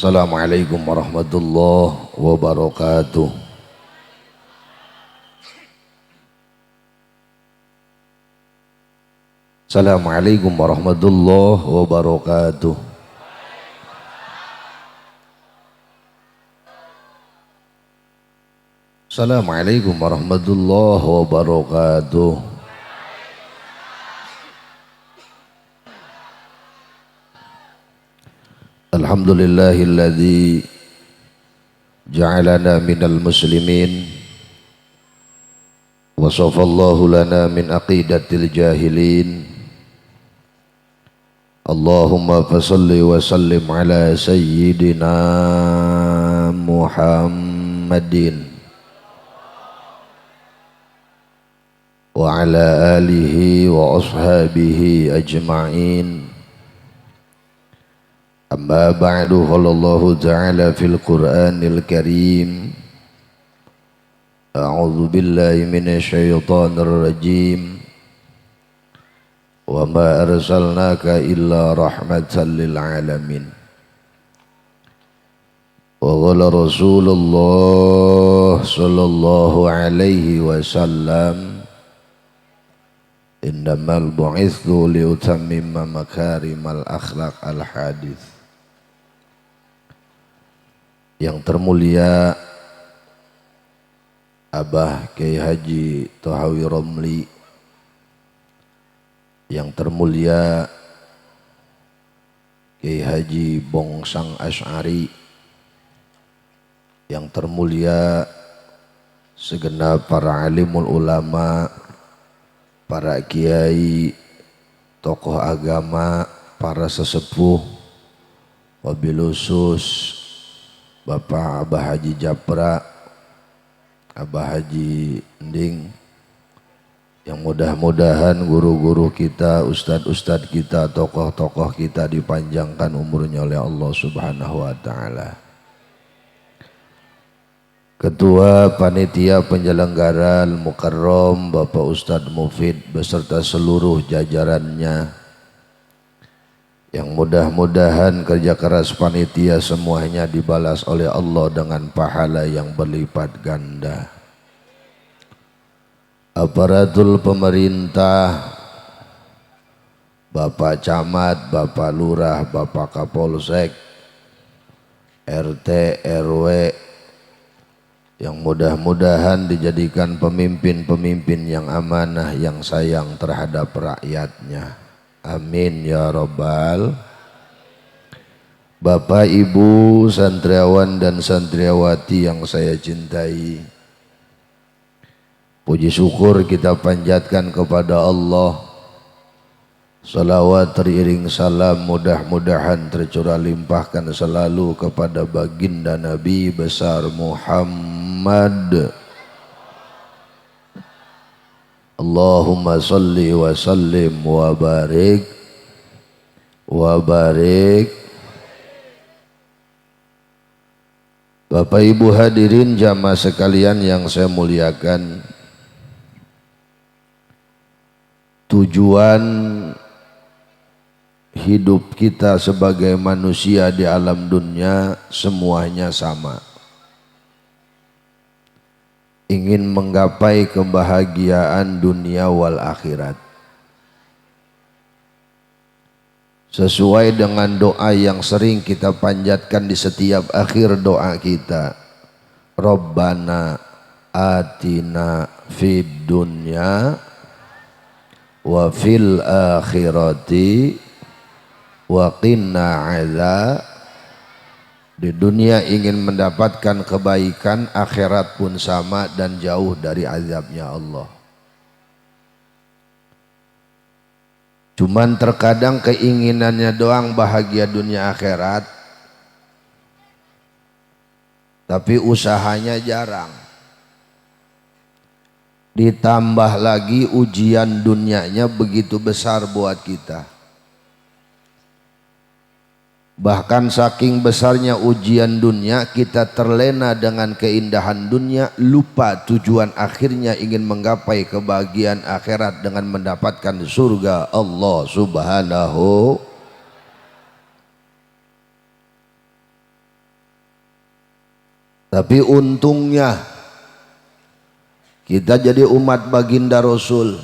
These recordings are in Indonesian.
Assalamualaikum warahmatullahi wabarakatuh. Assalamualaikum warahmatullahi wabarakatuh. Assalamualaikum warahmatullahi wabarakatuh. Alhamdulillahilladzi ja'alana minal muslimin wa shafallahu lana min aqidatil jahilin. Allahumma fasalli wa sallim ala sayyidina Muhammadin wa ala alihi wa ashabihi ajma'in. Amma ba'du, qala Allahu ta'ala fil Qur'anil Karim. A'udzu billahi minasy syaithanir rajim. Wa ma arsalnaka illa rahmatan lil alamin. Wa qala Rasulullah sallallahu alaihi wasallam, innamal bu'itsu liutammima makarimal akhlaq al hadits. Yang termulia Abah Kiai Haji Thawi Romli, yang termulia Kiai Haji Bongsang Asy'ari, yang termulia segenap para alimul ulama, para kiai, tokoh agama, para sesepuh, wabil khusus Bapak Abah Haji Japra, Abah Haji Nding, yang mudah-mudahan guru-guru kita, ustadz-ustadz kita, tokoh-tokoh kita dipanjangkan umurnya oleh Allah Subhanahu wa Ta'ala. Ketua Panitia Penyelenggara Al-Mukarram Bapak Ustadz Mufid beserta seluruh jajarannya, yang mudah-mudahan kerja keras panitia semuanya dibalas oleh Allah dengan pahala yang berlipat ganda. Aparatur pemerintah, Bapak Camat, Bapak Lurah, Bapak Kapolsek, RT, RW, yang mudah-mudahan dijadikan pemimpin-pemimpin yang amanah, yang sayang terhadap rakyatnya. Amin ya Rabbal. Bapak Ibu santriawan dan santriawati yang saya cintai, puji syukur kita panjatkan kepada Allah. Salawat teriring salam mudah-mudahan tercurah limpahkan selalu kepada baginda Nabi besar Muhammad. Allahumma salli wa sallim wa barik wa barik. Bapak Ibu hadirin jamaah sekalian yang saya muliakan, tujuan hidup kita sebagai manusia di alam dunia semuanya sama, ingin menggapai kebahagiaan dunia wal akhirat. Sesuai dengan doa yang sering kita panjatkan di setiap akhir doa kita, Rabbana atina fid dunya wa fil akhirati wa qina azab. Di dunia ingin mendapatkan kebaikan, akhirat pun sama dan jauh dari azabnya Allah. Cuman terkadang keinginannya doang bahagia dunia akhirat, tapi usahanya jarang. Ditambah lagi ujian dunianya begitu besar buat kita. Bahkan saking besarnya ujian dunia, kita terlena dengan keindahan dunia, lupa tujuan akhirnya ingin menggapai kebahagiaan akhirat dengan mendapatkan surga Allah Subhanahu. Tapi untungnya kita jadi umat baginda Rasul,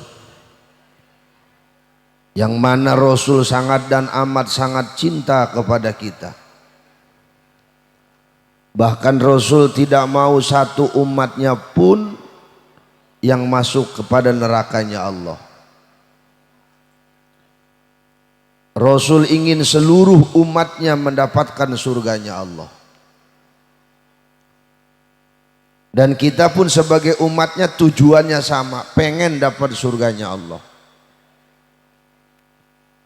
yang mana Rasul sangat dan amat sangat cinta kepada kita. Bahkan Rasul tidak mau satu umatnya pun yang masuk kepada nerakanya Allah. Rasul ingin seluruh umatnya mendapatkan surganya Allah. Dan kita pun sebagai umatnya tujuannya sama, pengen dapat surganya Allah.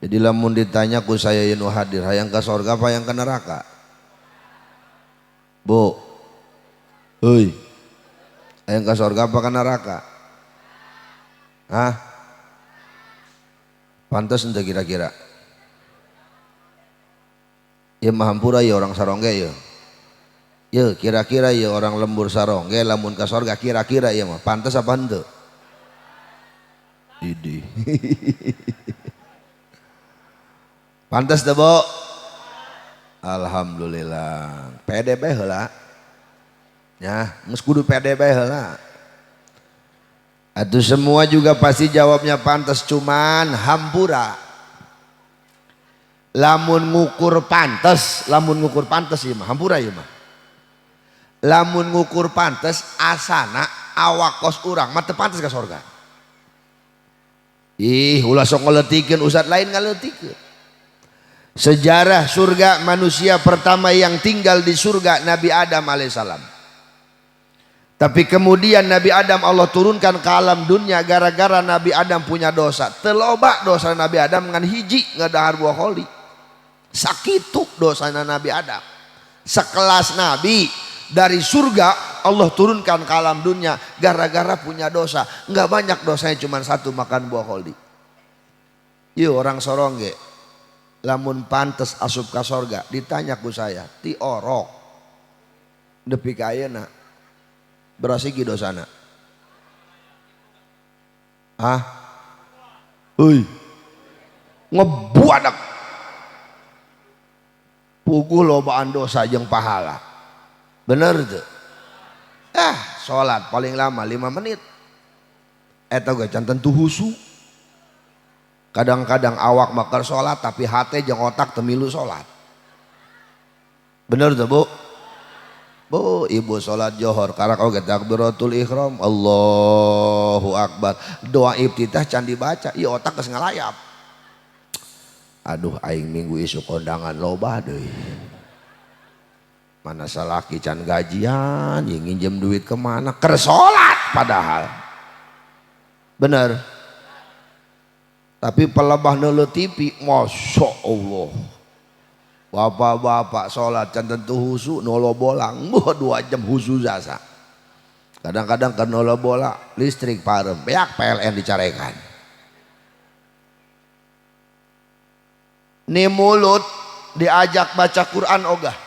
Jadi lamun ditanya ku saya yang hadir, hayang ke surga apa yang ke neraka? Bu, hei, hayang ke surga apa ke neraka? Hah? Pantas ente kira-kira? Ya mahampura ya orang Sarongge ya. Ya kira-kira ya orang lembur Sarongge lamun ke surga kira-kira ya mah pantas apa ente? Idi. Pantas deh Bo. Alhamdulillah. PDB heula. Ya, geus kudu PDB heula. Atuh semua juga pasti jawabnya pantas, cuman hampura. Lamun ngukur pantas ieu mah hampura ieu mah. Lamun ngukur pantas asana awak kos urang mah teu pantes ka surga. Ih, ulah sok ngaleutikeun ustad lain ngaleutikeun. Sejarah surga, manusia pertama yang tinggal di surga Nabi Adam alaihissalam. Tapi kemudian Nabi Adam Allah turunkan ke alam dunia gara-gara Nabi Adam punya dosa. Teloba dosa Nabi Adam dengan hiji ngadahar buah holi. Sakitu dosanya Nabi Adam. Sekelas Nabi dari surga Allah turunkan ke alam dunia gara-gara punya dosa. Enggak banyak dosanya, cuma satu, makan buah holi. Yuk orang Sorongge, lamun pantes asup ka sorga, ditanya ku saya ti orok nepi ka ayeuna berasigi dosana. Hah? Heuy, ngebuadak puguh lobaan dosa jeung pahala. Bener tuh? Sholat paling lama 5 menit. Eta ge can tentu husu. Kadang-kadang awak makar sholat tapi hati jeung otak temilu sholat. Bener tuh Bu? Bu, ibu sholat johor karak oge takbiratul ihram, Allahu akbar, doa iftitah can dibaca, ieu otak geus ngalayap. Aduh aing minggu isu kondangan loba deui. Mana salaki can gajian, yang nginjem duit kemana? Keur sholat padahal. Bener. Tapi pelebah neletipi, masya Allah. Bapak-bapak sholat can tentu husu, nolo bolang, 2 jam husu jasa. Kadang-kadang kan nolo bola, listrik parem, beak PLN dicarekan. Ini mulut diajak baca Quran ogah,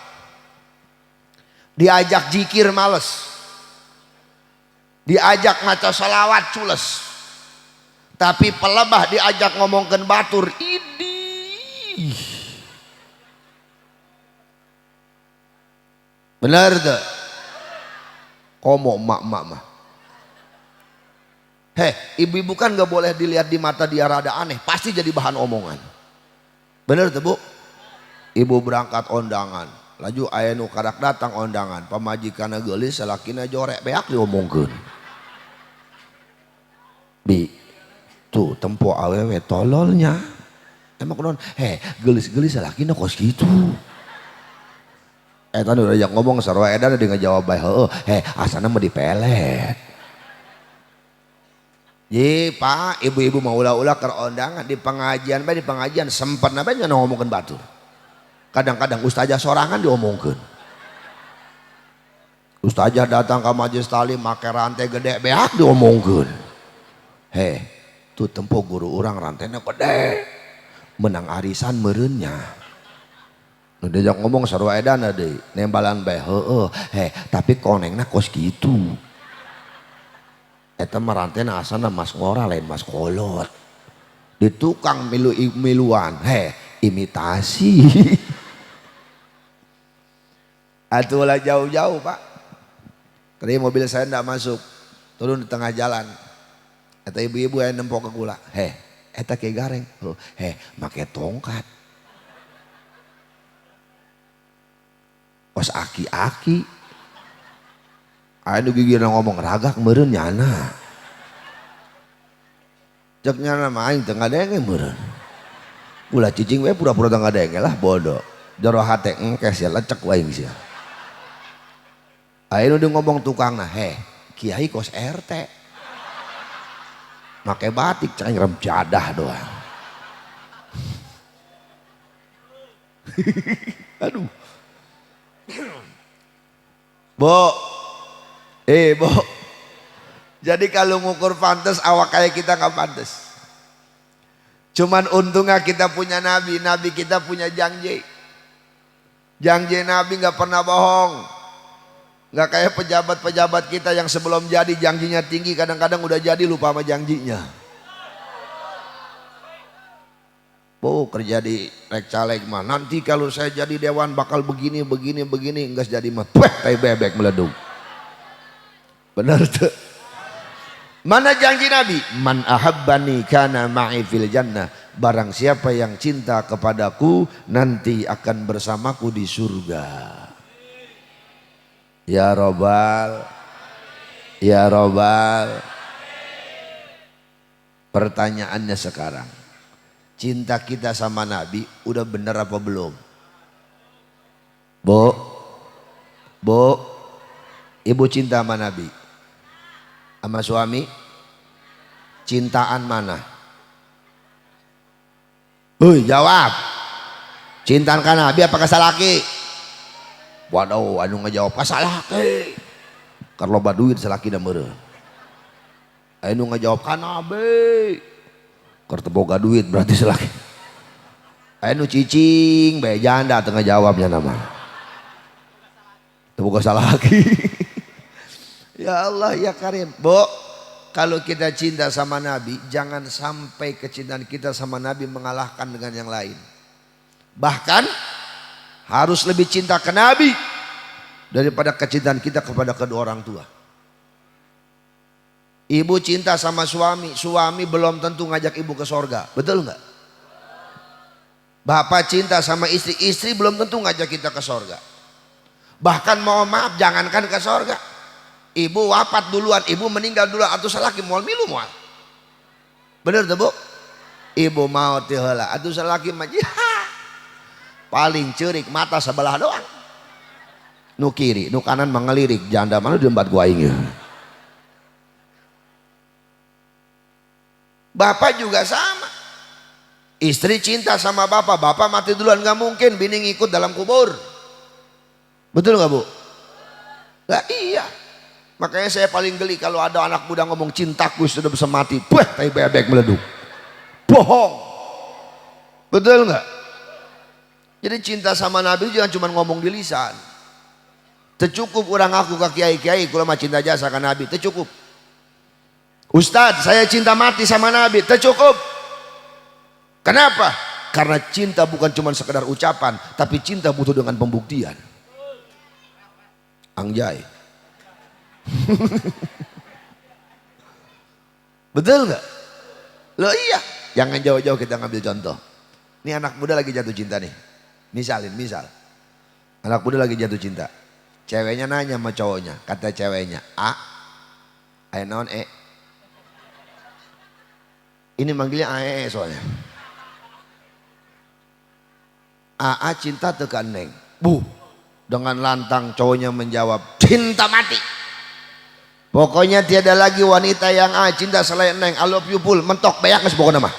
diajak zikir males, diajak maca salawat cules. Tapi pelebah diajak ngomongkan batur, idih. Benar tuh? Komo mak-mak mah. Ibu-ibu kan gak boleh dilihat di mata dia rada aneh, pasti jadi bahan omongan. Benar tuh Bu? Ibu berangkat ondangan, laju aya nu karak datang ondangan, pamajikanna geulis salakina jorek beak diomongkeun. Bi, tuh tempo awewe tololnya emang kunaon gelis-gelis salakina kos gitu. Tadi udah yang ngomong sarua edan dia ngejawab bae heueuh asana mah dipelet. Ye Pak, ibu-ibu mau ulah-ulah ke undangan di pengajian sempat bae nya ngomongkeun batur. Kadang-kadang ustazah sorangan diomongkeun. Ustazah datang ke majelis talim make rantai gede beak diomongkeun. Tuh tempo guru orang rantainya gede, menang arisan mereunnya. Nu diajak ngomong sarua edana deui, nembalan bae tapi konengna kos kitu. Eta mah rantena asana mas ngora lain mas kolot. Di tukang miluan, imitasi. Atuh lah jauh-jauh Pak. Tadi mobil saya tidak masuk, turun di tengah jalan. Eta ibu-ibu yang nempok ke gula. Eta kayak gareng. Make tongkat. Os aki-aki. Anu gigi ngomong ragak meureun nyana. Cek nyana mah aing teu ngadenge meureun. Ulah cicing we pura-pura teu ngadenge lah bodoh. Jero hate engkes ya lecek wae sia. Ayeuna dia ngomong tukangna, kiai kos RT. Make batik cai rem jadah doang. Aduh. Bo. Bo. Jadi kalau ngukur pantas awak kayak kita nggak pantas. Cuman untungnya kita punya nabi kita punya janji. Janji nabi nggak pernah bohong. Nggak kayak pejabat-pejabat kita yang sebelum jadi janjinya tinggi, kadang-kadang udah jadi lupa sama janjinya. Kerja di rek caleg mah, nanti kalau saya jadi dewan bakal begini, enggak jadi mah, tai bebek meleduk. Benar tuh. Mana janji Nabi? Man ahabbani kana ma'i fil jannah. Barang siapa yang cinta kepadaku nanti akan bersamaku di surga. Ya Robbal, ya Robbal. Pertanyaannya sekarang, cinta kita sama Nabi udah bener apa belum? Bu, ibu cinta sama Nabi? Sama suami? Cintaan mana? Jawab. Cintaan kan Nabi apa kesalaki? Waduh, anu ngejawab kasalaki. Kalau baduit salaki da meureuh. Anu ngejawab kan Nabi. Keur teu boga duit berarti salaki. Anu cicing bae janda teu ngajawabnya nama. Teu boga salaki. Ya Allah ya Karim. Bu, kalau kita cinta sama Nabi, jangan sampai kecintaan kita sama Nabi mengalahkan dengan yang lain. Bahkan harus lebih cinta ke Nabi daripada kecintaan kita kepada kedua orang tua. Ibu cinta sama suami, suami belum tentu ngajak ibu ke sorga, betul nggak? Bapak cinta sama istri, istri belum tentu ngajak kita ke sorga. Bahkan mohon maaf, jangankan ke sorga, ibu wafat duluan, ibu meninggal duluan, atau salaki moal milu moal. Bener tuh bu? Ibu mau tiheula, atau salaki mah paling cerik mata sebelah doang. Nu kiri, nu kanan mengelirik, janda mana di tempat gua ini. Bapak juga sama. Istri cinta sama bapak, bapak mati duluan gak mungkin bini ngikut dalam kubur. Betul gak bu? Lah iya. Makanya saya paling geli kalau ada anak muda ngomong cintaku sudah bisa mati. Tai bebek meleduk. Bohong. Betul gak? Jadi cinta sama Nabi jangan cuma ngomong di lisan. Tercukup orang aku ke kiai-kiai kalau mah cinta jasa ke Nabi, tercukup. Ustadz, saya cinta mati sama Nabi, tercukup. Kenapa? Karena cinta bukan cuma sekedar ucapan, tapi cinta butuh dengan pembuktian. Angjay. Betul nggak? Loh iya. Jangan jauh-jauh kita ngambil contoh. Ini anak muda lagi jatuh cinta nih. Misal anak muda lagi jatuh cinta, ceweknya nanya sama cowoknya, kata ceweknya, ayo naon ini manggilnya soalnya, cinta tekan neng, dengan lantang cowoknya menjawab, cinta mati, pokoknya tiada lagi wanita yang cinta selain neng, I love you full, mentok beyak nges pokoknya mah,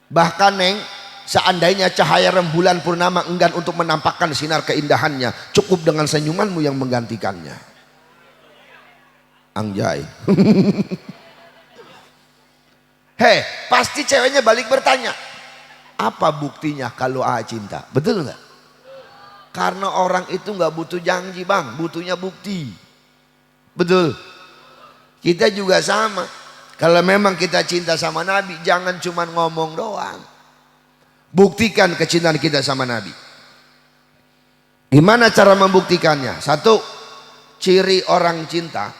bahkan neng, seandainya cahaya rembulan purnama enggan untuk menampakkan sinar keindahannya, cukup dengan senyumanmu yang menggantikannya. Angjay. Pasti ceweknya balik bertanya, apa buktinya kalau cinta? Betul nggak? Karena orang itu nggak butuh janji bang, butuhnya bukti. Betul. Kita juga sama. Kalau memang kita cinta sama Nabi, jangan cuma ngomong doang. Buktikan kecintaan kita sama Nabi. Gimana cara membuktikannya? Satu, ciri orang cinta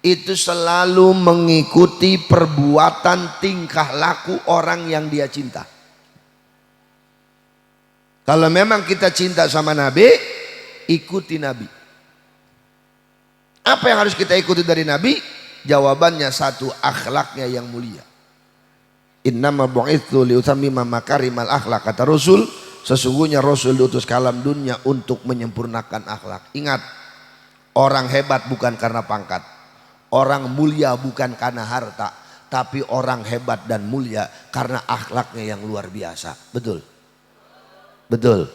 itu selalu mengikuti perbuatan tingkah laku orang yang dia cinta. Kalau memang kita cinta sama Nabi, ikuti Nabi. Apa yang harus kita ikuti dari Nabi? Jawabannya satu, akhlaknya yang mulia. Innama bu'itsu liutammima makarimal akhlak, kata Rasul, sesungguhnya Rasul diutus ke alam dunia untuk menyempurnakan akhlak. Ingat, orang hebat bukan karena pangkat, orang mulia bukan karena harta, tapi orang hebat dan mulia karena akhlaknya yang luar biasa. Betul? Betul.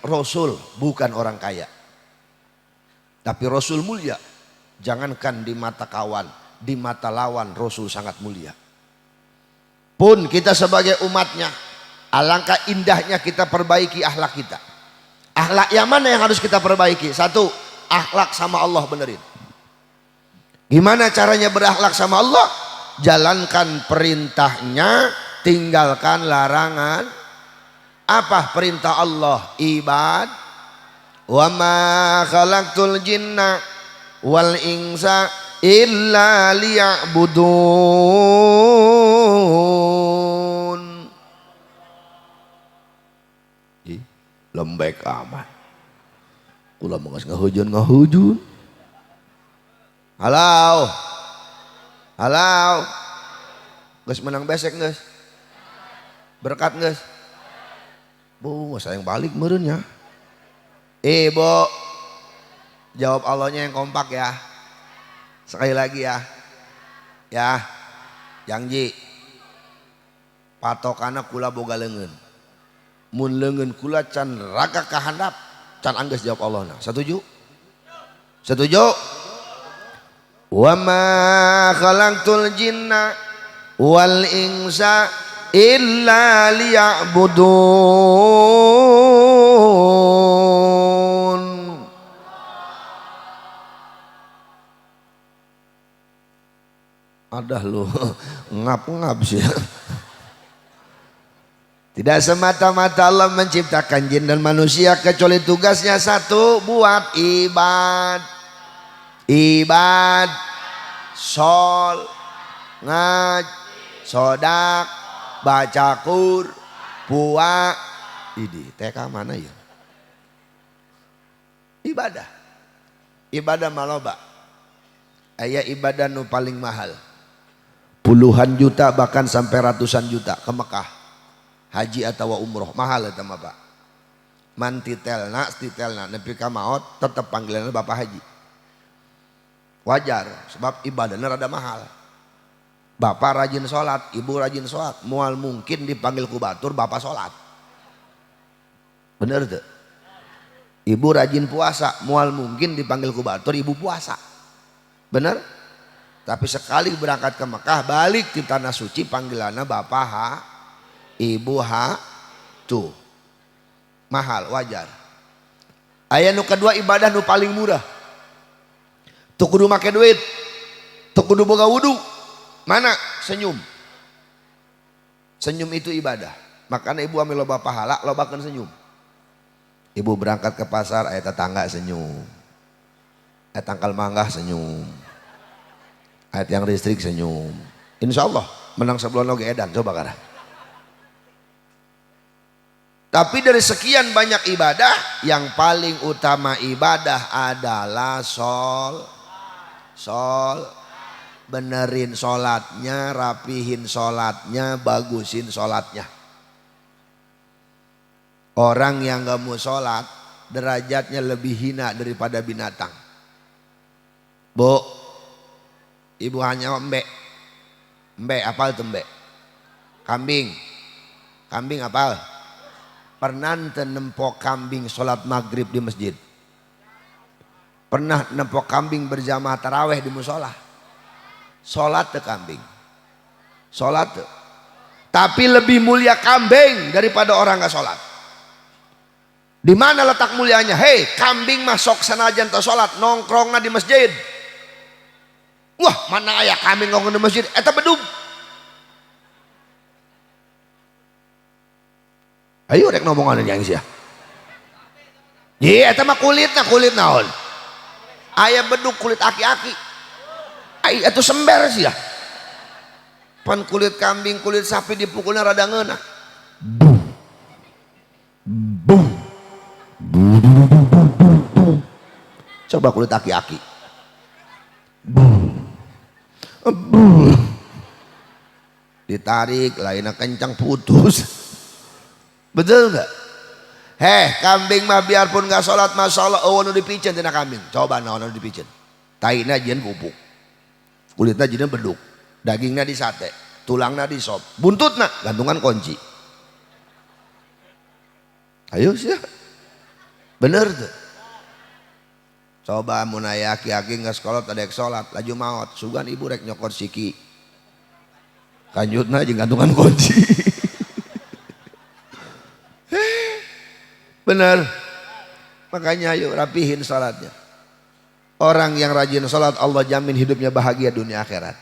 Rasul bukan orang kaya, tapi Rasul mulia. Jangankan di mata kawan, di mata lawan Rasul sangat mulia. Pun kita sebagai umatnya, alangkah indahnya kita perbaiki akhlak kita. Akhlak yang mana yang harus kita perbaiki? Satu, akhlak sama Allah benerin. Gimana caranya berakhlak sama Allah? Jalankan perintahnya, tinggalkan larangan. Apa perintah Allah? Ibad. Wa ma khalaqtul jinna wal insa illa liya'budun. Lembek amat. Kula mengas ngahujun. Halo. Geus menang besek geus. Berkat geus. Bu, sayang balik meureun nya. Ibu, jawab Allahnya yang kompak ya. Sekali lagi ya. Ya. Janji. Patokana kula boga leungeun. Mun leungeun kula can raga kahandap, can anggeus jawab Allahna. Setuju? Setuju? Wa ma khalaqtul jinna wal insa illa liya'budun. Adah lu ngap-ngap sih. Tidak semata-mata Allah menciptakan jin dan manusia kecuali tugasnya satu, buat ibad, sol, ngaj, sodak, baca kur, puak, ini TK mana ya? Ibadah maloba. Aya ibadah nu paling mahal. Puluhan juta bahkan sampai ratusan juta ke Mekah. Haji atau umroh mahal eta mah Pak. Man titelna nepi ka maot tetep panggilanna Bapak Haji. Wajar sebab ibadahnya rada mahal. Bapak rajin sholat, ibu rajin sholat, mual mungkin dipanggil ku batur bapak sholat. Bener tuh? Ibu rajin puasa, mual mungkin dipanggil ku batur ibu puasa. Bener? Tapi sekali berangkat ke Mekah, balik di tanah suci panggilannya bapak ha, ibu ha, tuh. Mahal, wajar. Aya nu kedua ibadah nu paling murah. Tuh kudu make duit, tuh kudu boga wudu. Mana? Senyum. Senyum itu ibadah. Makanya ibu ambil loba pahala, lobakeun senyum. Ibu berangkat ke pasar, aya tetangga senyum. Aya tangkal manggah senyum. Aya yang listrik senyum. Insya Allah menang sebelum oge edan, coba kada. Tapi dari sekian banyak ibadah, yang paling utama ibadah adalah sol. Benerin sholatnya, rapihin sholatnya, bagusin sholatnya. Orang yang gak mau sholat derajatnya lebih hina daripada binatang. Bu, ibu hanya mbek apal tuh mbek? Kambing apal? Pernah nempok kambing sholat maghrib di masjid? Pernah nempok kambing berjamaah taraweh di musola? Sholat tuh kambing, sholat tuh. Tapi lebih mulia kambing daripada orang gak sholat. Di mana letak mulianya? Hei, kambing masuk sanajan teu sholat, nongkrongna di masjid. Wah, mana aya kambing nongkrong di masjid? Eta bedug. Ayo rek ngomongan yang sia. Ye, eta mah kulit naon? Ayah beduk kulit aki-aki. Ayah itu sember sih ya. Pan kulit kambing, kulit sapi dipukulnya rada ngeuna. Coba kulit aki-aki. Ditarik, lainnya kencang putus. Betul nggak? Kambing mah biarpun nggak sholat, masya Allah, nu dipicen tina kambing. Coba nu dipicen. Taina jin pupuk, kulitnya jin beduk, dagingnya disate, tulangnya disop, buntutnya gantungan kunci. Ayo sih, bener tuh. Coba mun aya aki-aki nggak sekolah tadek sholat, laju maot, sugan ibu rek nyokot siki, kanjutna jeung gantungan kunci. Bener, makanya ayo rapihin sholatnya. Orang yang rajin sholat Allah jamin hidupnya bahagia dunia akhirat.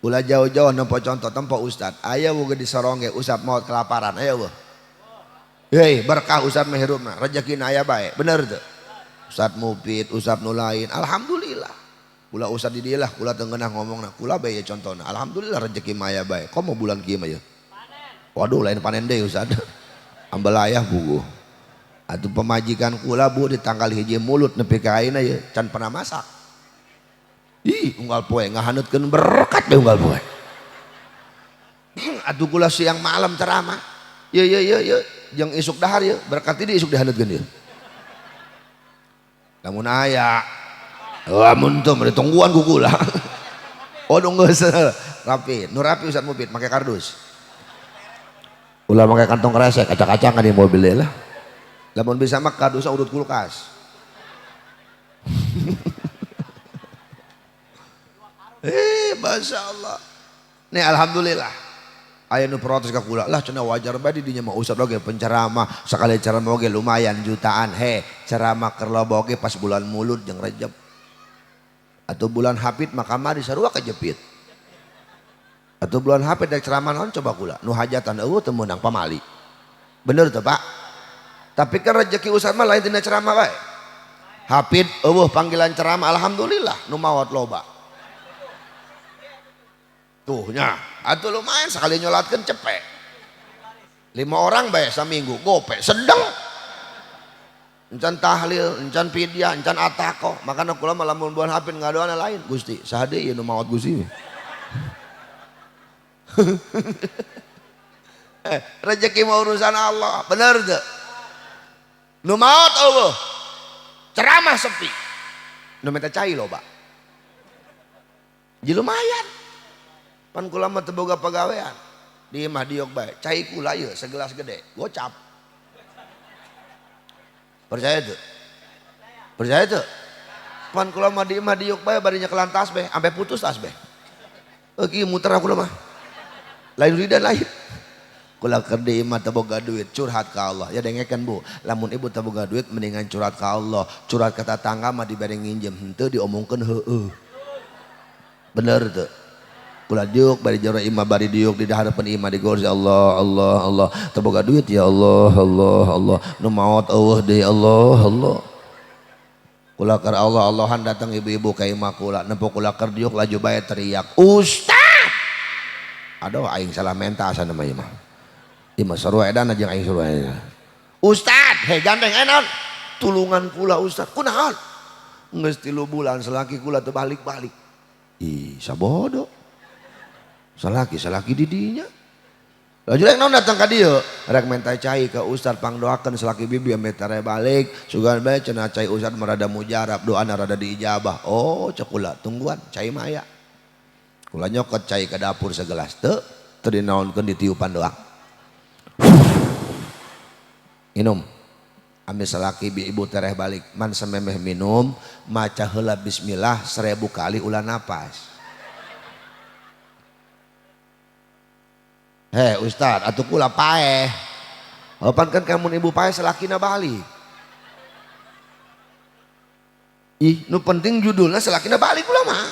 Ulah jauh-jauh nempo contoh tempo ustad. Ayo wuge disorongge ustad mau kelaparan. Ayo wuh. Hei berkah ustad mehirupna, rezeki aya bae. Bener tuh. Ustad Mufid, ustad nu lain, alhamdulillah. Kula ustad di dieu lah, kula teu ngeunah ngomongna. Kula bae contohna. Alhamdulillah rezeki aya bae. Komo bulan kieu mah ya. Waduh lain panen deui ustad. Ambelayah buku. Atuh pemajikan kula bu di tanggal hiji mulut nepi ka ayeuna ya can pernah masak. Ih unggal poe ngahaneutkeun berkat deh unggal poe. Atuh kula siang malam ceramah. Ye jeung isuk dahar ya berkat di isuk dihaneutkeun ya. Lamun aya lamun teu mah ditungguan ku kula. Oh geus rapi, nu rapi Ustaz Mufid make kardus. Ulah make kantong kresek acak-acangan di mobil lah. Lamun bisa mah kardusna urut kulkas. Masya Allah. Nih alhamdulillah. Aya nu protes ka kula. Lah cenah wajar bae di dinya mah ustad oge penceramah, sakali ceramah oge lumayan jutaan. Ceramah keur loba oge pas bulan Mulud jeung Rejab. Atau bulan Hafid mah kamari sarua kejepit. Atau bulan Hafid dek ceramah naon coba kula. Nu hajatan eueuh teu meunang pamali. Bener tuh Pak? Tapi kan rezeki ustad mah lain tina ceramah bae. Hafid eueuh panggilan ceramah alhamdulillah nu maot loba. Tuh nya, atuh lumayan sekali nyolatkeun cepet. 5 orang bae saminggu gope sedeng. Encan tahlil, encan pidyah, encan ataqoh. Makana kula mah lamun bulan Hafid ngadoana lain. Gusti, saha deui nu maot Gusti? Rezeki mah urusan Allah, bener tuh. Nu maot eueuh ceramah sepi nu minta cai loba jadi lumayan pan kula mah teu boga pagawean di imah diok bae cai kula ieu segelas gede gocap percaya tuh pan kula mah di imah diok bae bari nyekelan tasbih ampe putus tasbih kieu muter aku mah lain ridan lain. Kula keur di imah teu boga duit curhat ka Allah ya dengekeun Bu lamun ibu teu boga duit mendingan curhat ka Allah curhat ka tetangga mah dibere nginjem henteu diomongkeun heueuh bener teu kula diuk bari jero imah bari diuk di dahareupun imah di gorsi Allah teu boga duit ya Allah nu maot eueuh deui Allah kula keur Allahan datang ibu-ibu ka imah kula nempo kula keur diuk laju bae teriak ustad aduh aing salah menta asana mah ieu mah imah sarua edan aja aing sarua edan. Ustad, gandeng enon. Tulungan kula ustad. Kunaon? Geus 3 bulan salaki kula teu balik-balik. Ih, sabodo. Salaki di dinya. Laju rek naon datang ka dieu? Rek minta cai ka ustad pangdoakeun salaki bibi ame tare balik. Sugan bae cenah cai ustad marada mujarab, doana rada diijabah. Oh, cek kula tungguan cai mah aya. Kula nyokot cai ka dapur segelas teu dinaonkeun ditiupan doang. Minum ambil salaki bi ibu tereh balik man samemeh minum maca heula bismillah 1000 kali ulah napas. Ustad atuh kula paeh opan kan kamu ibu paeh salakina balik nu penting judulnya salakina balik kula mah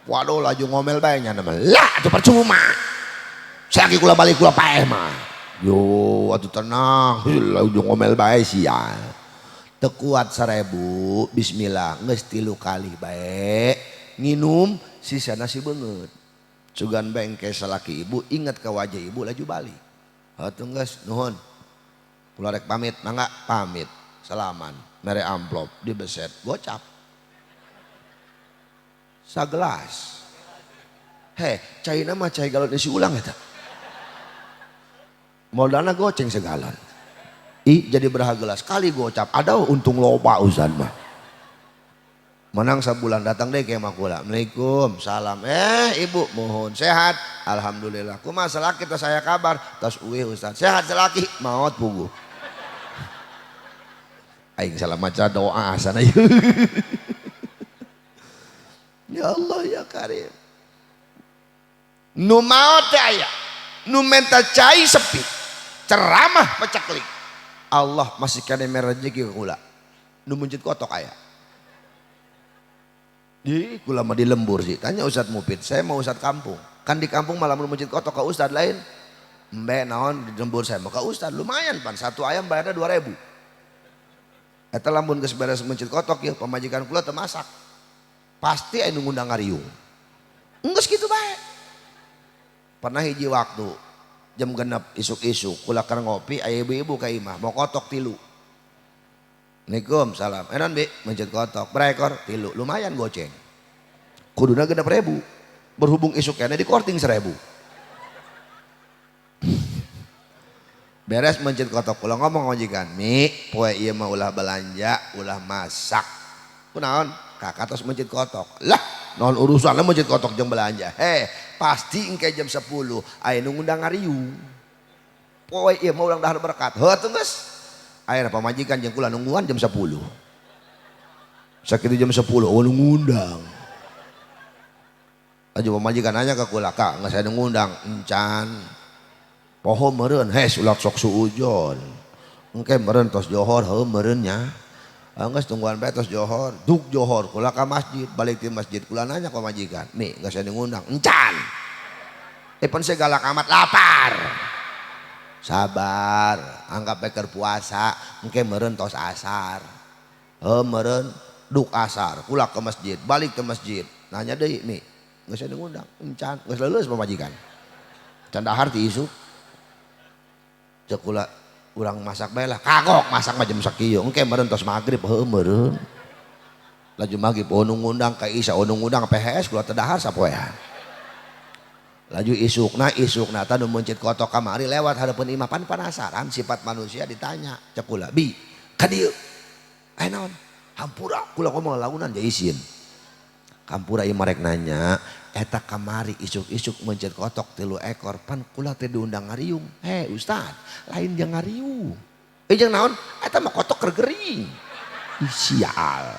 waduh laju ngomel bae nya mah lah atuh percuma salaki kula balik kula paeh mah yo atuh tenang ujung ngomel bae sial Tekuat 1000 bismillah geus 3 kali bae nginum sisa nasi beungeut sugan bengke salaki ibu ingat ke wajah ibu laju balik atuh geus nuhun kula rek pamit mangga pamit salaman mere amplop dibeset gocap sagelas caina mah cai galon isi ulang eta modalna goceng segalon jadi beraha gelas kali gocap ada untung loba Ustaz mah menang sabulan datang deh ke makula Assalamualaikum salam ibu mohon sehat alhamdulillah kumaha salaki tos saya kabar tos uih Ustaz sehat salaki maot puguh aing salah maca doa sana ya Allah ya Karim nu maot teh aya nu menta cai sepi ceramah peceklik Allah masih kena merejeki kula nu muncit kotok aya di kula mah di lembur sih tanya Ustadz Mufid saya mau Ustadz kampung kan di kampung malam nu muncit kotok ka Ustadz lain embe naon di lembur saya mah ka Ustadz lumayan pan satu ayam bayarnya 2000 eta lamun geus beres muncit kotok ya pamajikan kula teu masak pasti anu ngundang ngariung geus kitu bae pernah hiji waktu jam genep isuk-isuk kula keur ngopi aya ibu-ibu ka imah mau kotok 3 Assalamualaikum salam enan bi mencet kotok berekor 3 lumayan goceng kuduna 6.000 berhubung isuk kene di korting 1000 beres mencet kotok kula ngomong majikan mi poe ieu mah ulah belanja ulah masak kunaon kakak tos mencet kotok lah non urusan mencet kotok jeung belanja pasti engke jam 10 aya nu ngundang ngariung poe ieu mah urang dahar berkat heuh teu geus aya pamajikan jeung kula nungguan jam 10 sakitu jam 10 nu ngundang aja pamajikan nanya ka kula kak geus aya nu ngundang encan poho meureun ulah sok suujon engke meureun tos johor heuh meureun nya geus tungguan bae tos johor duk johor kula ka masjid balik ti masjid kula nanya ka majikan mi geus aya ngundang encan pan segala amat lapar sabar anggap beker puasa engke meureun tos asar meureun duk asar kula ke masjid balik ke masjid nanya deui mi geus aya ngundang encan geus leuleus pamajikan can dahar ti isuk cek kula urang masak bae lah kagok masak mah jam sakieu engke meureun tos magrib heuh meureun laju magrib nu ngundang ka isya nu ngundang PHS kula teu dahar sapoean laju isukna tah nu muncit kotok kamari lewat hareupeun imah pan penasaran sifat manusia ditanya cek kula bi ka dieu aya naon hampura kula ngomong launan jadi isin hampura ieu marek nanya eta kamari isuk-isuk mencet kotok 3 ekor pan kula teh diundang ngariung Ustad lain jeung ngariung jeung naon eta mah kotok keur gering sial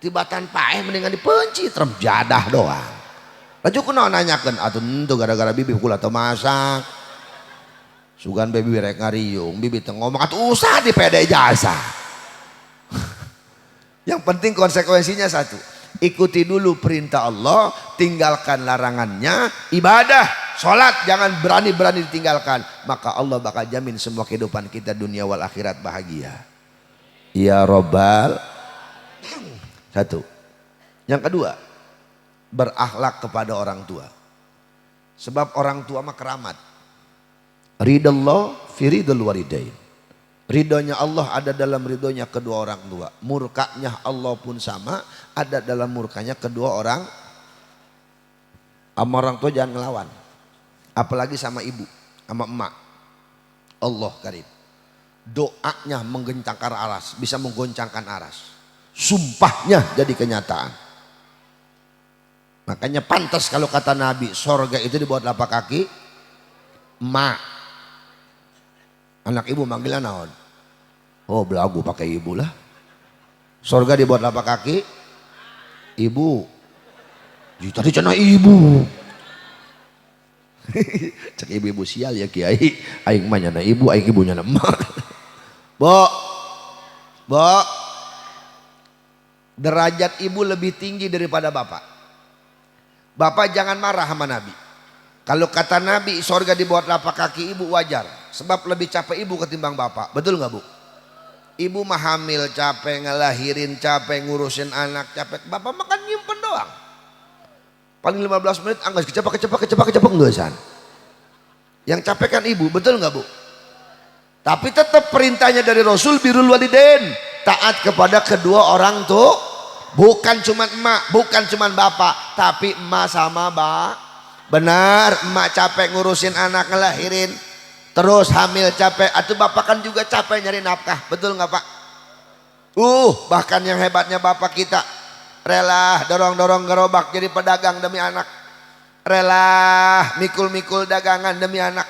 tibatan paeh mendingan dipenci trem jadah doang laju kunaon nanyakeun atuh henteu gara-gara bibi kula teu masak sugan bibi rek ngariung bibi teu ngomong atuh usah dipede jasa yang penting konsekuensinya satu ikuti dulu perintah Allah, tinggalkan larangannya, ibadah, sholat jangan berani-berani ditinggalkan, maka Allah bakal jamin semua kehidupan kita dunia wal akhirat bahagia. Ya Robbal. Satu. Yang kedua, berakhlak kepada orang tua. Sebab orang tua mah keramat. Ridallah fi ridal walidain. Ridhonya Allah ada dalam ridhonya kedua orang tua. Murkanya Allah pun sama ada dalam murkanya kedua orang. Sama orang tua jangan ngelawan. Apalagi sama ibu, sama emak. Allah karim. Doanya menggoncangkan aras, bisa menggoncangkan aras. Sumpahnya jadi kenyataan. Makanya pantas kalau kata Nabi, sorga itu dibuat lapak kaki emak. Anak ibu manggilnya naon? Oh belagu pakai ibu lah. Sorga dibuat lapak kaki ibu. Tadi cenah ibu. Cek ibu-ibu sial ya kiai. Aing mah nyana ibu, aing ibunya emak. Bo. Derajat ibu lebih tinggi daripada bapak. Bapak jangan marah sama Nabi. Kalau kata Nabi sorga dibuat lapak kaki ibu wajar. Sebab lebih capek ibu ketimbang bapak. Betul nggak bu? Ibu mah hamil capek, ngelahirin capek, ngurusin anak capek. Bapak makan nyimpen doang. Paling 15 menit anggas kecepak ngesan. Yang capek kan ibu, betul nggak Bu? Tapi tetap perintahnya dari Rasul birrul walidain, taat kepada kedua orang tuh. Bukan cuma emak, bukan cuma bapak, tapi emak sama benar, emak capek ngurusin anak ngelahirin, terus hamil capek, atau bapak kan juga capek nyari nafkah, betul nggak Pak? Bahkan yang hebatnya bapak kita rela dorong-dorong gerobak jadi pedagang demi anak, rela mikul-mikul dagangan demi anak.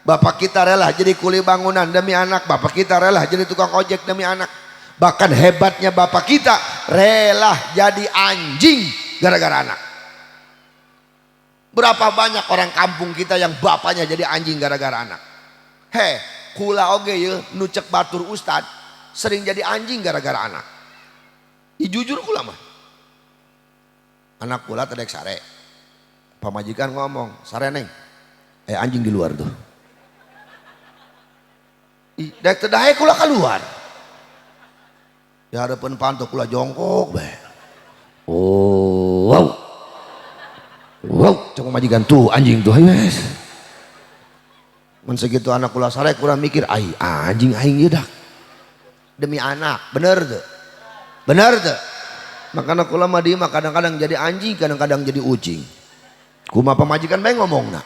Bapak kita rela jadi kuli bangunan demi anak, bapak kita rela jadi tukang ojek demi anak. Bahkan hebatnya bapak kita rela jadi anjing gara-gara anak. Berapa banyak orang kampung kita yang bapaknya jadi anjing gara-gara anak. Kula oge ye nucek batur ustad sering jadi anjing gara-gara anak. Jujur kula mah. Anak kula tedek sare. Pamajikan ngomong, "Sare neng, anjing di luar tuh." Dek tedahnya kula keluar. Di hadapan pantok kula jongkok be. Wow. Cuma majikan tuh anjing tuh wes. Men segitu anak kula sare kurang mikir, anjing aing dak. Demi anak, bener tuh. Bener tuh. Makanya kula mah di kadang-kadang jadi anjing, kadang-kadang jadi ucing. Kumaha pamajikan bae ngomongna.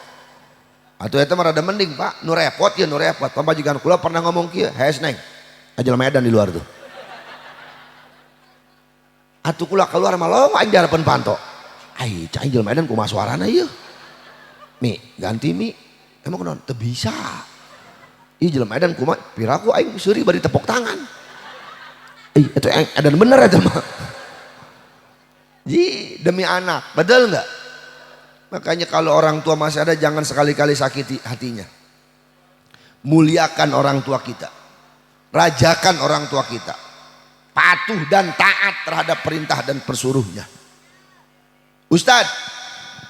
Atau itu mah rada mending Pak, nu repot ya nu repot. Pamajikan kula pernah ngomong kieu, "Hes neng, ajal Medan di luar tuh." Atuh kula keluar malong aing di harapan panto. Cai jelema Medan kumaha suarana ieu? Mi, ganti mi. Emang kunaon? Teu bisa. Jelema Medan kumaha? Piraku aing seuri bari tepuk tangan. Eta edan bener eta mah. Demi anak, betul enggak? Makanya kalau orang tua masih ada jangan sekali-kali sakiti hatinya. Muliakan orang tua kita. Rajakan orang tua kita. Patuh dan taat terhadap perintah dan persuruhnya. Ustadz,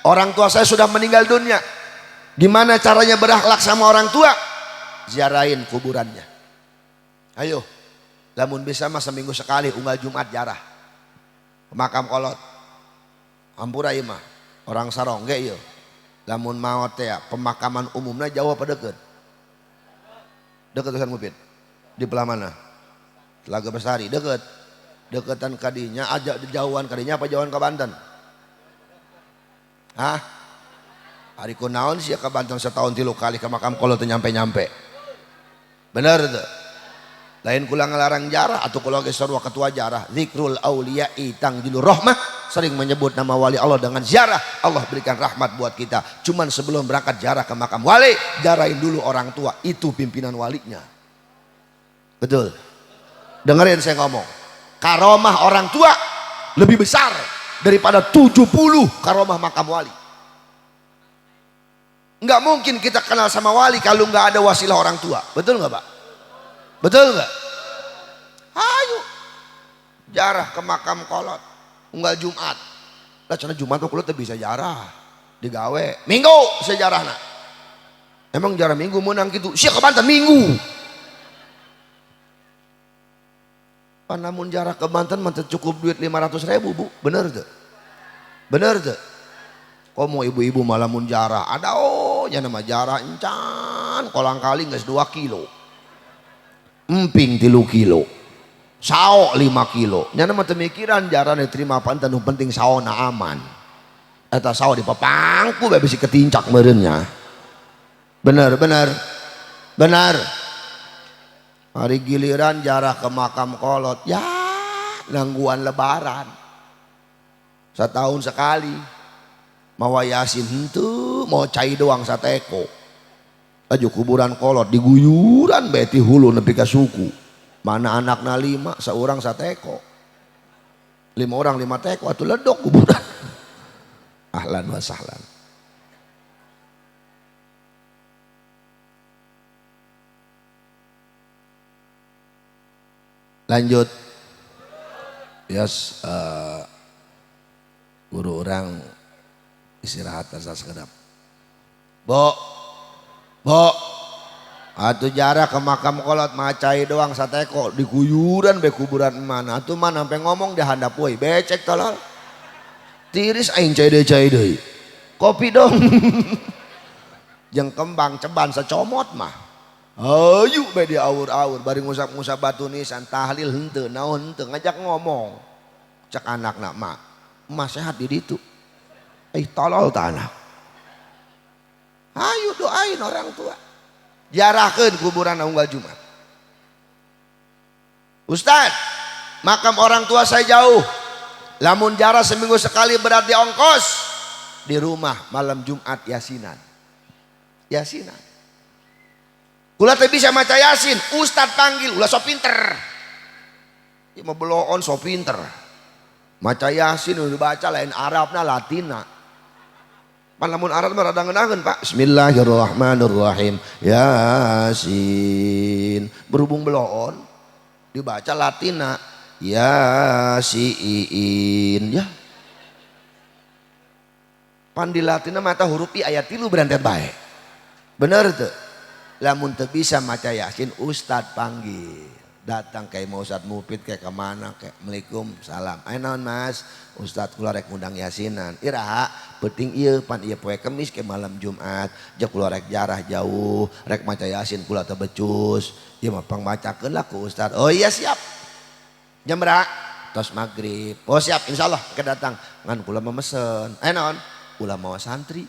orang tua saya sudah meninggal dunia. Gimana caranya berakhlak sama orang tua? Ziarahin kuburannya. Ayo, lamun bisa mah seminggu sekali unggal Jumat jarah. Ke makam kolot. Ampura ieu mah. Orang sarong ge ieu. Lamun maot teh pemakaman umumna jauh apa deket? Deket Ustaz Mupin. Di belah mana? Telaga Bestari deket. Deketan kadinya aja jauhan kadinya apa jauhan ke Banten? Hari kunaon sih ke Banten setahun 3 kali ke makam kolot teu nyampe-nyampe. Bener tuh. Lain kula ngelarang jarah atau kula ge sarua ketua jarah. Zikrul auliya'i tangjilur rahmah, sering menyebut nama wali Allah dengan ziarah. Allah berikan rahmat buat kita. Cuman sebelum berangkat jarah ke makam wali, jarahin dulu orang tua, itu pimpinan walinya. Betul. Dengerin saya ngomong. Karomah orang tua lebih besar daripada 70 karomah makam wali. Enggak mungkin kita kenal sama wali kalau enggak ada wasilah orang tua. Betul enggak Pak? Betul nggak? Ayo jarah ke makam kolot unggal Jumat. Lah cenah Jumat kok kolot bisa jarah digawe Minggu sejarahna. Emang jarah Minggu menang gitu? Sia ke Banten Minggu. Namun jarah ke Banten mah cukup duit 500.000 Bu. Bener tuh? Bener tuh? Kok mau ibu-ibu malah mun jarah? Ada nya nama jarah encan kolang kali geus 2 kilo. Emping 3 kilo, sao 5 kilo. Nyana mah temikiran jarang diterima pantan, penting sao na aman. Eta sao di papangku bae bisi ketincak meureunnya. Bener. Hari giliran jarah ke makam kolot, ya nangguan lebaran. Setahun sekali. Mawa yasin henteu, mau cai doang sateko. Aju kuburan kolot diguyuran beti hulu nepi ka suku. Mana anakna 5, seorang sateko. 5 orang 5 teko atuh ledok kuburan. Ahlan wa sahlan. Lanjut. Yes, guru orang istirahat asa sekedap. Bo, Atuh jarak ke makam kolot macai doang sateko di kuyuran be kuburan mana atuh mana sampai ngomong di handap woi becek tolol tiris aing cai deui kopi dong jeung kembang ceban secomot mah ayu be di awur-awur bari ngusap-ngusap batu nisan tahlil henteu naon henteu ngajak ngomong cek anakna mak emas sehat di ditu tolol tanah ayo doain orang tua jarahkeun kuburan unggal Jumat. Ustaz, makam orang tua saya jauh. Lamun jarah seminggu sekali berarti ongkos. Di rumah malam Jumat yasinan. Yasinan. Kula teh bisa maca yasin, ustaz panggil, ulah so pinter. Ieu mah beloon so pinter. Maca yasin udah baca lain Arabna Latina. Lamun Arab mah rada ngeunaheun Pak. Bismillahirrahmanirrahim. Yasin. Berhubung beloon dibaca Latina. Yasin. Ya. Pan di Latina mata huruf I ayat 3 berantet bae. Bener tuh. Lamun teu bisa maca Yasin ustad panggil. Datang kayak mau Ustad Mufid kayak kemana kayak Assalamualaikum salam. Ayo naon Mas Ustad kula rek ngundang yasinan. Iraha penting ieu pan ieu poe Kemis ke malam Jumat. Jeung kula rek jarah jauh rek maca yasin kula teh becus. Ieu mah pangbacakeun lah ku Ustad. Oh iya siap. Jam berapa? Tos maghrib. Oh siap insyaallah kedatang. Ngan kula memesen. Ayo naon? Kula mau santri.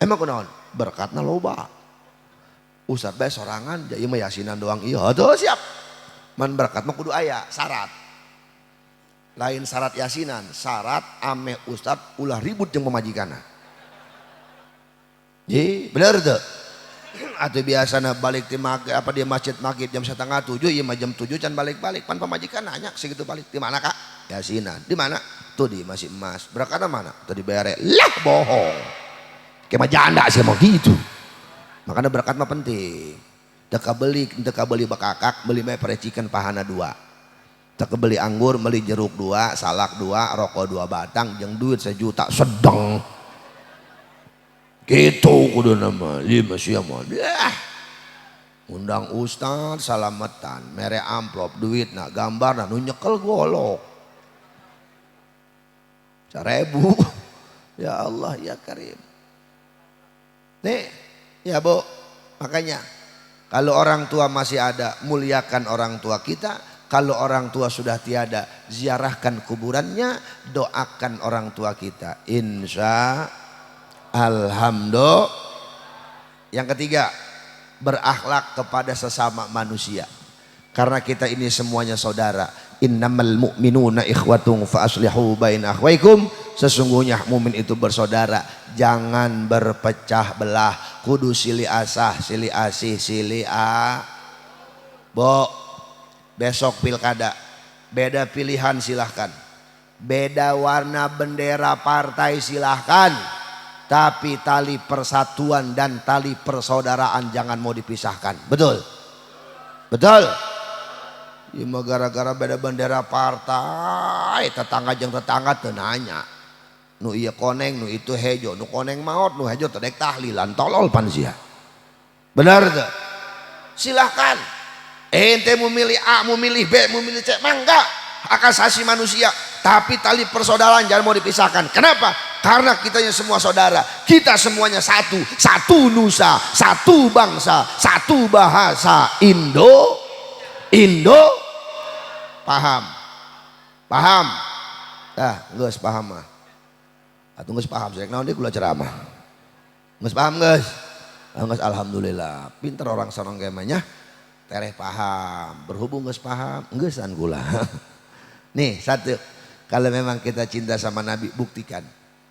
Emang kunaon? Berkatna loba. Ustad bae sorangan jadi mah yasinan doang iya tuh siap man berkat mah kudu aya syarat lain syarat yasinan syarat ame ustad ulah ribut jeung pemajikanna ji bener tuh atuh biasana balik ti apa dia masjid maghrib jam 6:30 ieu mah jam 7 can balik-balik pan pemajikan nanya segitu balik di mana Kak yasinan di mana tuh di Masjid Emas berkatna mana tuh di bere lah bohong kayak mah janda sih mau gitu. Makanya berkat mah penting. Teka beli bakakak, beli mah perecikan pahana 2. Teka beli anggur, beli jeruk 2, salak 2, rokok 2 batang, jeung duit 1 juta sedang. Gitu kudu nama 5 sia mah. Undang ustad salametan, mere amplop duitna, gambarna nu nyekel golok. 1.000. Ya Allah ya Karim. Nih ya Bu, makanya kalau orang tua masih ada muliakan orang tua kita. Kalau orang tua sudah tiada ziarahkan kuburannya, doakan orang tua kita. Insya alhamdulillah. Yang ketiga, berakhlak kepada sesama manusia. Karena kita ini semuanya saudara. Innamal mu'minuna ikhwatung fa aslihu baina akhwaikum. Sesungguhnya mukmin itu bersaudara, jangan berpecah belah. Kudu sili asah, sili asih, sili a. Bo, besok pilkada, beda pilihan silahkan, beda warna bendera partai silahkan, tapi tali persatuan dan tali persaudaraan jangan mau dipisahkan. Betul, betul. Ya gara-gara beda bendera partai, tetangga jeung tetangga teu nanya. Nu iya koneng, nu itu hejo, nu koneng maot, nu hejo tedek tahlilan, tolol pan sia. Benar tuh. Silahkan. Ente mau milih A, mau milih B, mau milih C, mangga. Hak asasi manusia. Tapi tali persaudaraan jangan mau dipisahkan. Kenapa? Karena kitanya semua saudara. Kita semuanya satu. Satu nusa, satu bangsa, satu bahasa. Indo. Paham? Paham? Geus paham mah. Atuh geus paham saya naon deui kula ceramah. Geus paham geus? Geus alhamdulillah. Pinter orang sareng ge mah nya. Tereh paham. Berhubung geus paham, geussan kula. Nih, satu. Kalau memang kita cinta sama Nabi, buktikan.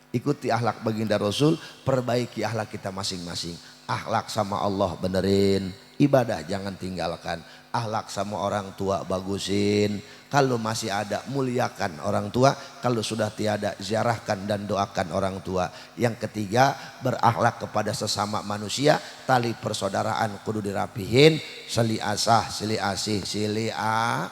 Ikuti akhlak baginda Rasul, perbaiki akhlak kita masing-masing. Akhlak sama Allah benerin, ibadah jangan tinggalkan. Akhlak sama orang tua bagusin. Kalau masih ada muliakan orang tua, kalau sudah tiada ziarahkan dan doakan orang tua. Yang ketiga, berakhlak kepada sesama manusia, tali persaudaraan kudu dirapihin, sili asah, sili asih, sili a.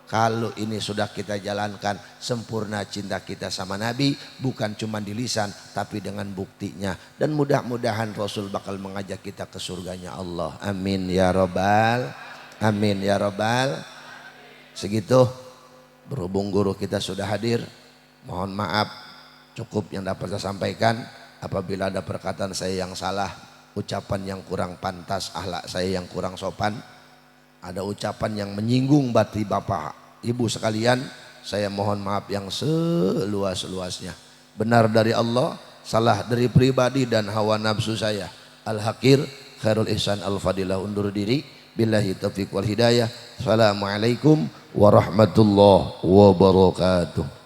Kalau ini sudah kita jalankan, sempurna cinta kita sama Nabi, bukan cuma di lisan tapi dengan buktinya. Dan mudah-mudahan Rasul bakal mengajak kita ke surganya Allah. Amin ya robbal, amin ya robbal. Segitu, berhubung guru kita sudah hadir, mohon maaf cukup yang dapat saya sampaikan. Apabila ada perkataan saya yang salah, ucapan yang kurang pantas, akhlak saya yang kurang sopan, ada ucapan yang menyinggung bati bapak ibu sekalian, saya mohon maaf yang seluas-luasnya. Benar dari Allah, salah dari pribadi dan hawa nafsu saya. Al-Hakir Khairul Ihsan Al-Fadilah undur diri. Billahi taufiq wal hidayah. Assalamualaikum warahmatullahi wabarakatuh.